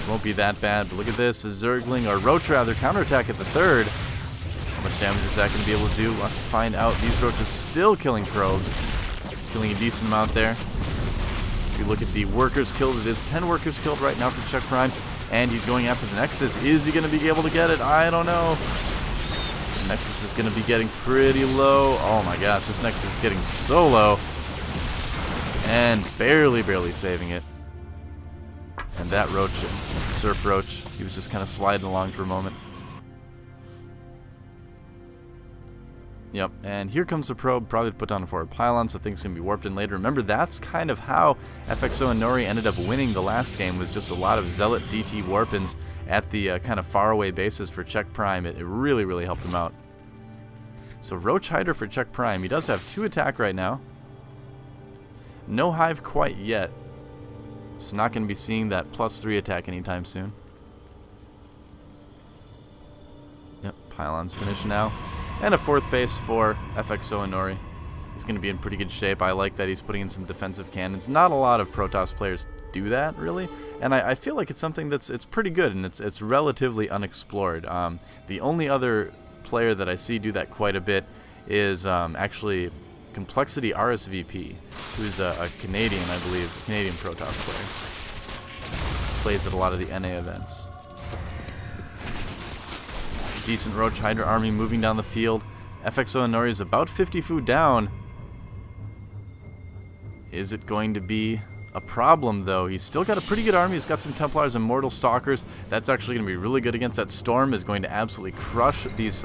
Won't be that bad, but look at this. A Zergling, or Roach rather, counterattack at the third. How much damage is that going to be able to do? We'll have to find out. These Roaches still killing probes. Killing a decent amount there. If you look at the workers killed, it is 10 workers killed right now for Checkprime. And he's going after the Nexus. Is he going to be able to get it? I don't know. The Nexus is going to be getting pretty low. Oh my gosh, this Nexus is getting so low. And barely saving it. And that Roach, Surf Roach, he was just kind of sliding along for a moment. Yep, and here comes the probe, probably to put down a forward pylon, so things can be warped in later. Remember, that's kind of how FXOinori ended up winning the last game, was just a lot of Zealot DT warp-ins at the kind of faraway bases for Checkprime. It really helped him out. So Roach Hydra for Checkprime. He does have 2 attack right now. No Hive quite yet. So not going to be seeing that +3 attack anytime soon. Yep, pylon's finished now. And a 4th base for FXOinori. He's going to be in pretty good shape. I like that he's putting in some defensive cannons. Not a lot of Protoss players do that, really. And I feel like it's something it's pretty good, and it's relatively unexplored. The only other player that I see do that quite a bit is actually Complexity RSVP, who's a Canadian, I believe, a Canadian Protoss player. Plays at a lot of the NA events. Decent Roach Hydra army moving down the field. FXOinori is about 50 food down. Is it going to be a problem, though? He's still got a pretty good army. He's got some Templars and Mortal Stalkers. That's actually going to be really good against that Storm. Is going to absolutely crush these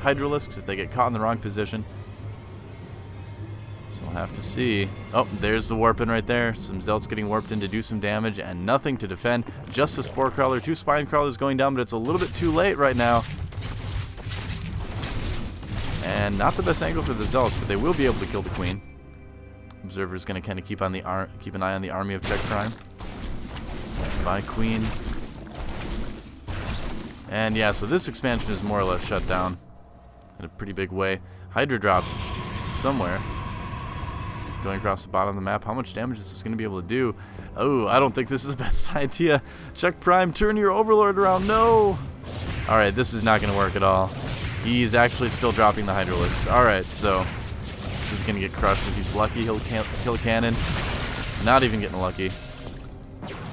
Hydralisks if they get caught in the wrong position. So we'll have to see. Oh, there's the warp in right there. Some Zealots getting warped in to do some damage and nothing to defend. Just a Spore Crawler. 2 Spine Crawlers going down, but it's a little bit too late right now. And not the best angle for the Zealots, but they will be able to kill the Queen. Observer's going to kind of keep an eye on the army of Checkprime. By Queen. And yeah, so this expansion is more or less shut down in a pretty big way. Hydra drop somewhere. Going across the bottom of the map. How much damage is this going to be able to do? Oh, I don't think this is the best idea. Checkprime, turn your Overlord around. No! Alright, this is not going to work at all. He's actually still dropping the Hydralisks. Alright, so this is going to get crushed. If he's lucky, he'll kill a cannon. Not even getting lucky.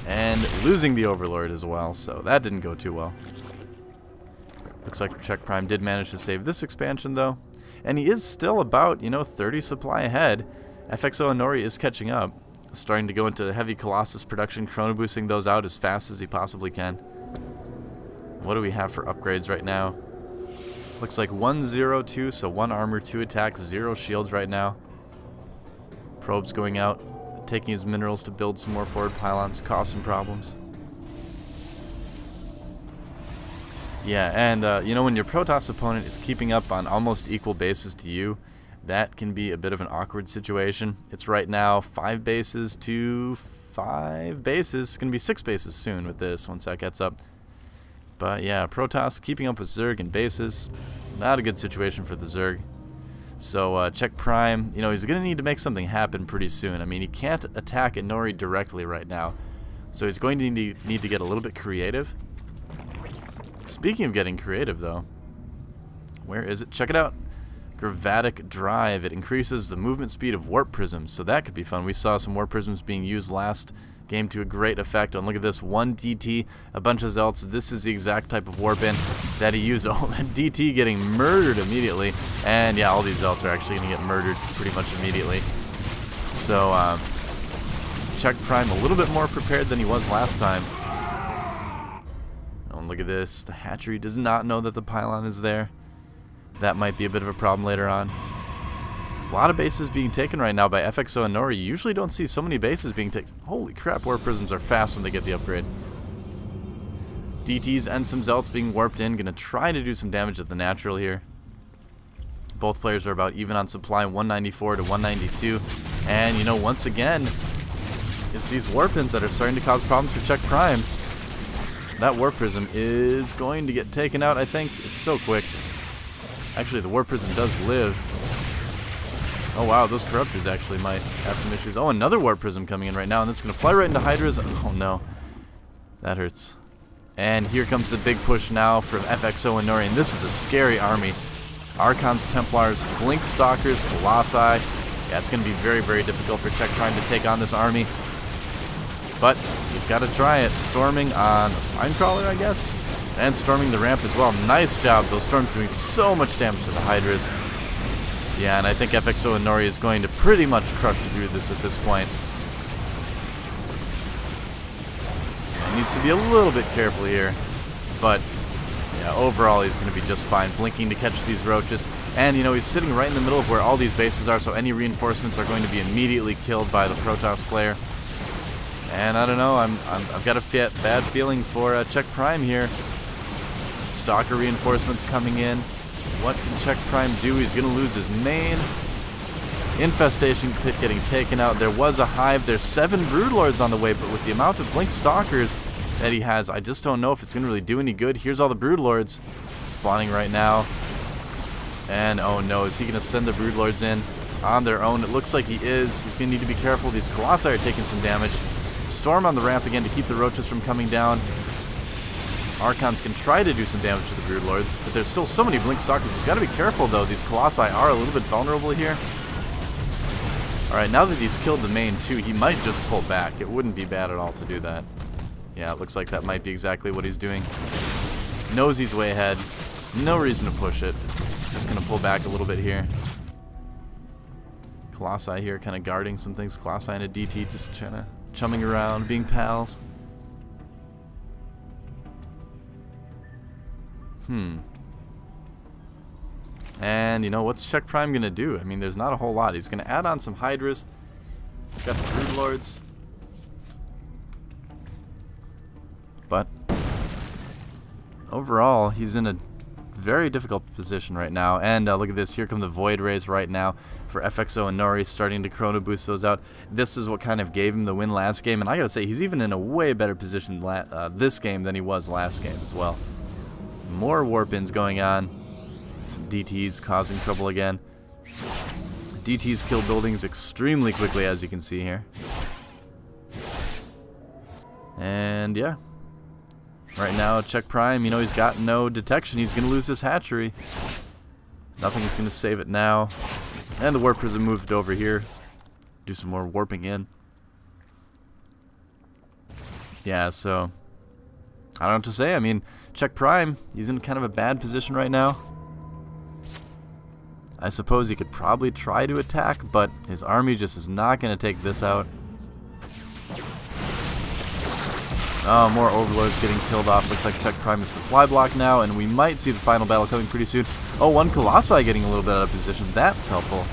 And losing the Overlord as well, so that didn't go too well. Looks like Checkprime did manage to save this expansion, though. And he is still about, 30 supply ahead. FXOinori is catching up. Starting to go into heavy Colossus production, chrono boosting those out as fast as he possibly can. What do we have for upgrades right now? Looks like 1-0-2, so 1 armor, 2 attacks, 0 shields right now. Probes going out, taking his minerals to build some more forward pylons, cause some problems. Yeah, and when your Protoss opponent is keeping up on almost equal bases to you, that can be a bit of an awkward situation. It's right now 5 bases to 5 bases. It's going to be 6 bases soon with this once that gets up. But yeah, Protoss keeping up with Zerg and bases. Not a good situation for the Zerg. So Checkprime, he's going to need to make something happen pretty soon. I mean, he can't attack Inori directly right now. So he's going to need to get a little bit creative. Speaking of getting creative, though, where is it? Check it out. Gravatic Drive. It increases the movement speed of warp prisms, so that could be fun. We saw some warp prisms being used last game to a great effect. And look at this, 1 DT, a bunch of Zealots. This is the exact type of warp in that he used. Oh, that DT getting murdered immediately. And yeah, all these Zealots are actually going to get murdered pretty much immediately. So Checkprime a little bit more prepared than he was last time. Oh, and look at this. The hatchery does not know that the pylon is there. That might be a bit of a problem later on. A lot of bases being taken right now by FXOinori. You usually don't see so many bases being taken. Holy crap, warp prisms are fast when they get the upgrade. DTs and some Zealots being warped in. Gonna try to do some damage at the natural here. Both players are about even on supply, 194 to 192. And, once again, it's these warp-ins that are starting to cause problems for Checkprime. That warp prism is going to get taken out, I think. It's so quick. Actually, the warp prism does live. Oh wow, those corruptors actually might have some issues. Oh, another warp prism coming in right now, and it's going to fly right into Hydras. Oh no. That hurts. And here comes the big push now from FXOinori, and this is a scary army. Archons, Templars, Blink Stalkers, Colossi. Yeah, it's going to be very, very difficult for Checkprime to take on this army. But he's got to try it. Storming on a Spinecrawler, I guess? And storming the ramp as well. Nice job. Those storms doing so much damage to the Hydras. Yeah, and I think FXOinori is going to pretty much crush through this at this point. He needs to be a little bit careful here. But yeah, overall he's going to be just fine. Blinking to catch these roaches. And, you know, he's sitting right in the middle of where all these bases are, so any reinforcements are going to be immediately killed by the Protoss player. And I don't know, I've got a bad feeling for Checkprime here. Stalker reinforcements coming in. What can Checkprime do? He's going to lose his main. Infestation pit getting taken out. There was a hive. There's 7 Broodlords on the way, but with the amount of Blink Stalkers that he has, I just don't know if it's going to really do any good. Here's all the Broodlords spawning right now. And oh no, is he going to send the Broodlords in on their own? It looks like he is. He's going to need to be careful. These Colossi are taking some damage. Storm on the ramp again to keep the roaches from coming down. Archons can try to do some damage to the Broodlords, but there's still so many Blink Stalkers. He's got to be careful though. These Colossi are a little bit vulnerable here. Alright, now that he's killed the main too, he might just pull back. It wouldn't be bad at all to do that. Yeah, it looks like that might be exactly what he's doing. Knows he's way ahead. No reason to push it. Just going to pull back a little bit here. Colossi here kind of guarding some things. Colossi and a DT just trying to chumming around, being pals. And, you know, what's Checkprime going to do? I mean, there's not a whole lot. He's going to add on some Hydras. He's got the Broodlords. But overall, he's in a very difficult position right now. And look at this. Here come the Void Rays right now for FXOinori, starting to Chrono Boost those out. This is what kind of gave him the win last game. And I got to say, he's even in a way better position this game than he was last game as well. More warp-ins going on. Some DTs causing trouble again. DTs kill buildings extremely quickly, as you can see here. And yeah. Right now, Checkprime, you know, he's got no detection. He's going to lose his hatchery. Nothing is going to save it now. And the warp prism moved over here. Do some more warping in. Yeah, so I don't know what to say. I mean, Checkprime, he's in kind of a bad position right now. I suppose he could probably try to attack, but his army just is not going to take this out. Oh, more Overlords getting killed off. Looks like Checkprime is supply block now, and we might see the final battle coming pretty soon. Oh, one Colossi getting a little bit out of position. That's helpful.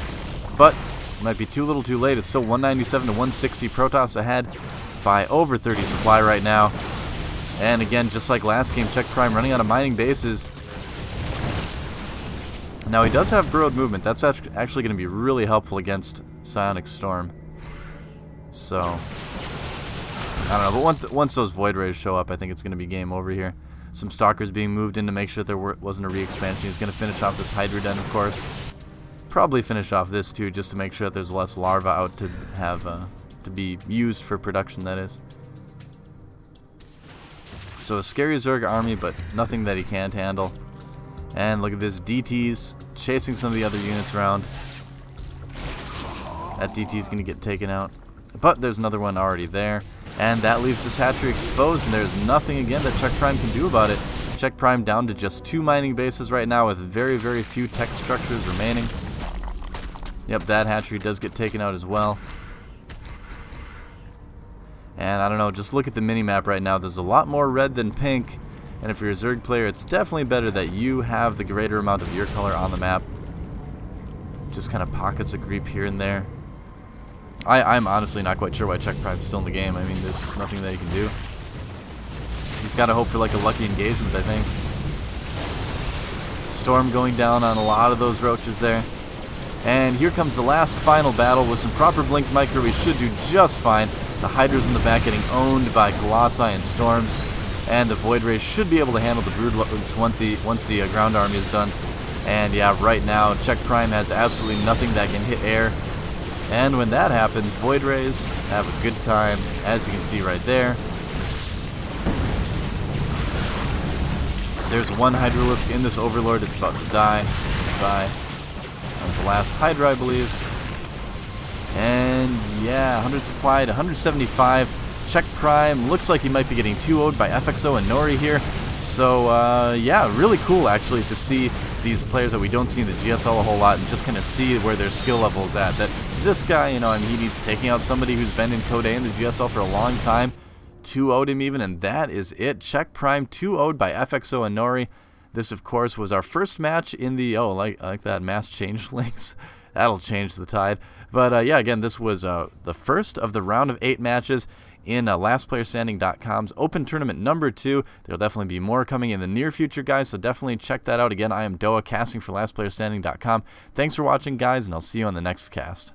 But it might be too little too late. It's still 197 to 160 Protoss ahead by over 30 supply right now. And again, just like last game, Checkprime running out of mining bases. Now he does have burrowed movement. That's actually going to be really helpful against Psionic Storm. So I don't know, but once those Void Rays show up, I think it's going to be game over here. Some Stalkers being moved in to make sure there wasn't a re-expansion. He's going to finish off this Hydra Den, of course. Probably finish off this too, just to make sure that there's less larvae out to have to be used for production, that is. So a scary Zerg army, but nothing that he can't handle. And look at this, DT's chasing some of the other units around. That DT's going to get taken out. But there's another one already there. And that leaves this hatchery exposed, and there's nothing, again, that Checkprime can do about it. Checkprime down to just 2 mining bases right now with very, very few tech structures remaining. Yep, that hatchery does get taken out as well. And I don't know, just look at the mini-map right now. There's a lot more red than pink. And if you're a Zerg player, it's definitely better that you have the greater amount of your color on the map. Just kind of pockets of creep here and there. I'm honestly not quite sure why Checkprime's still in the game. I mean, there's just nothing that he can do. He's got to hope for like a lucky engagement, I think. Storm going down on a lot of those roaches there. And here comes the last final battle. With some proper blink micro, we should do just fine. The Hydras in the back getting owned by Colossi and Storms. And the Void Rays should be able to handle the Broodlords once the ground army is done. And yeah, right now, Checkprime has absolutely nothing that can hit air. And when that happens, Void Rays have a good time, as you can see right there. There's one Hydralisk in this Overlord. It's about to die. Bye. That was the last Hydra, I believe. And yeah, 100 supplied, 175. Checkprime. Looks like he might be getting 2-0'd by FXOinori here. So yeah, really cool actually to see these players that we don't see in the GSL a whole lot and just kind of see where their skill level is at. That this guy, you know, I mean, he's taking out somebody who's been in Code A in the GSL for a long time. 2-0'd him even, and that is it. Checkprime 2-0'd by FXOinori. This, of course, was our first match in the, oh, like that, mass change links. That'll change the tide. But yeah, again, this was the first of the round of 8 matches in LastPlayerStanding.com's Open Tournament number 2. There'll definitely be more coming in the near future, guys, so definitely check that out. Again, I am Doa, casting for LastPlayerStanding.com. Thanks for watching, guys, and I'll see you on the next cast.